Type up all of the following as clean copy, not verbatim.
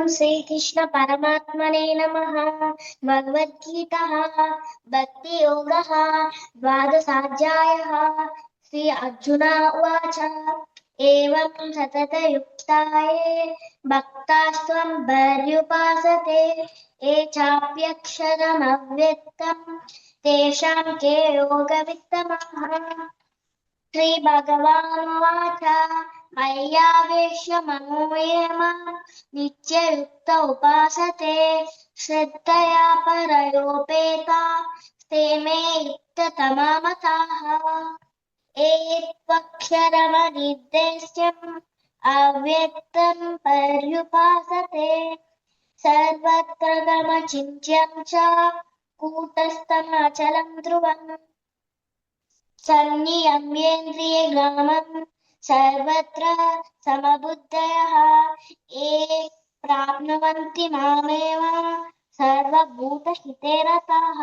श्रीकृष्ण परमात्मने नमः। भगवद्गीता भक्तियोगः द्वादशाध्यायः। श्री अर्जुन उवाच एवं सततयुक्ताये भक्तास्त्वं पर्युपासते ये चाप्यक्षरमव्यक्तं तेषां के योगवित्तमः। श्रीभगवानुवाच मय्यावेश्य मनो ये मां नित्ययुक्त उपासते श्रद्धया परयोपेता ते मे युक्ततमा मताः। ये त्वक्षरमनिर्देश्यम् अव्यक्तं पर्युपासते सर्वत्र गमचिन्त्यं च कूटस्थमचलं ध्रुवम् सन्नियम्येन्द्रियग्रामं सर्वत्र समबुद्धयः ये प्राप्नुवन्ति मामेव सर्वभूतहिते रताः।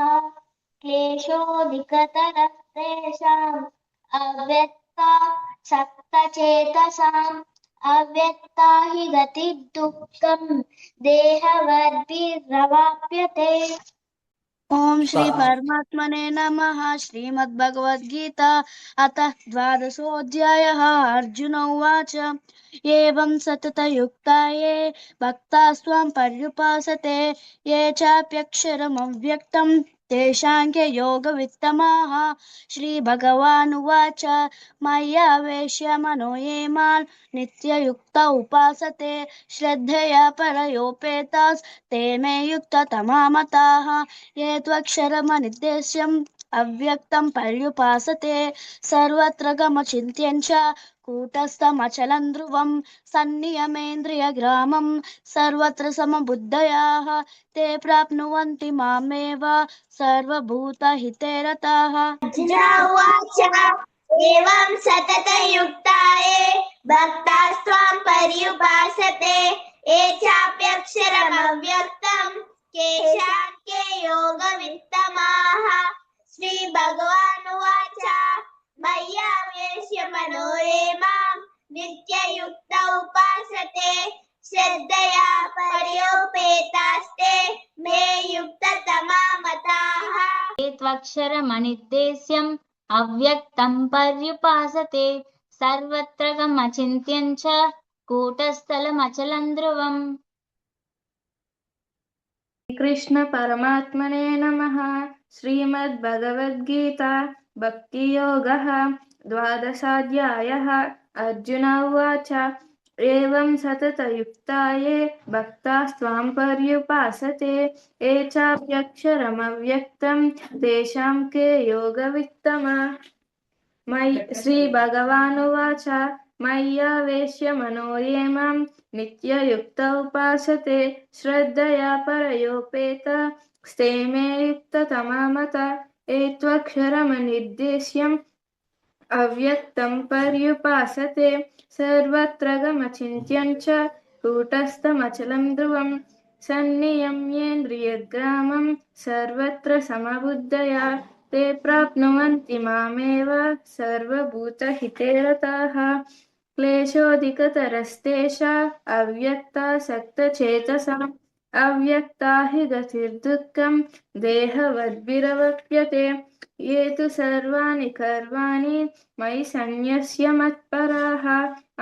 क्लेशोऽधिकतरस्तेषाम् अव्यक्तासक्तचेतसाम् अव्यक्ता हि गतिर्दुःखम् देहवद्भिर्नवाप्यते। ओम श्री परमात्मने नमः। श्रीमद्भगवद्गीता अतः द्वादशोऽध्यायः। अर्जुन उवाच एवं सततयुक्ता ये भक्तास्त्वां पर्युपासते ये चाप्यक्षरमव्यक्तं तेषां के योगवित्तमाः। श्रीभगवानुवाच मय्यावेश्य मनो ये मां नित्ययुक्ता उपासते श्रद्धया परयोपेतास् ते मे युक्ततमा मताः। ये त्वक्षरमनिर्देश्यम् अव्यक्तं पर्युपासते सर्वत्र गमचिन्त्यं च कूटस्थमचलं ध्रुवं सन्नियमेन्द्रियग्रामं सर्वत्र समबुद्धयाः ते प्राप्नुवन्ति मामेव सर्वभूतहिते रताः। उवाच एवं सततयुक्ताये भक्तास्त्वां पर्युपासते ये चाप्यक्षरमव्यक्तं केषां के योगवित्तमाः। श्रीभगवानुवाच मय्यावेश्य मनो ये मां नित्ययुक्त उपासते श्रद्धया पर्योपेतास्ते मे युक्ततमा मताः। ये त्वक्षरमनिर्देश्यम् अव्यक्तं पर्युपासते सर्वत्र गमचिन्त्यं च कूटस्थलमचलं ध्रुवम्। कृष्ण परमात्मने नमः। श्रीमद्भगवद्गीता भक्तियोगः द्वादशाध्यायः। अर्जुन उवाच एवं सततयुक्ता ये भक्तास्त्वां पर्युपासते ये चाप्यक्षरमव्यक्तं तेषां के योगवित्तमा। श्रीभगवानुवाच मय्यावेश्य मनो ये मां नित्ययुक्त उपासते श्रद्धया परयोपेतास्ते मे युक्ततमा मता। ये त्वक्षरमनिर्देश्यम् अव्यक्तं पर्युपासते सर्वत्र गमचिन्त्यं च कूटस्थमचलं ध्रुवं सन्नियम्येन्द्रियग्रामं सर्वत्र समबुद्धया ते प्राप्नुवन्ति मामेव सर्वभूतहिते रताः। क्लेशोऽधिकतरस्तेषा अव्यक्तासक्तचेतसाम् अव्यक्ता हि गतिर्दुःखं देहवद्भिरवप्यते। ये तु सर्वाणि कर्माणि मयि सन्न्यस्य मत्पराः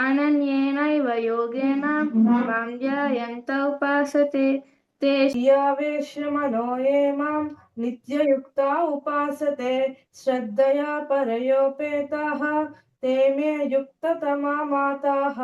अनन्येनैव योगेन मां ध्यायन्त उपासते ते मय्यावेश्य मनो ये मां नित्ययुक्ता उपासते श्रद्धया परयोपेताः ते मे युक्ततमा मताः।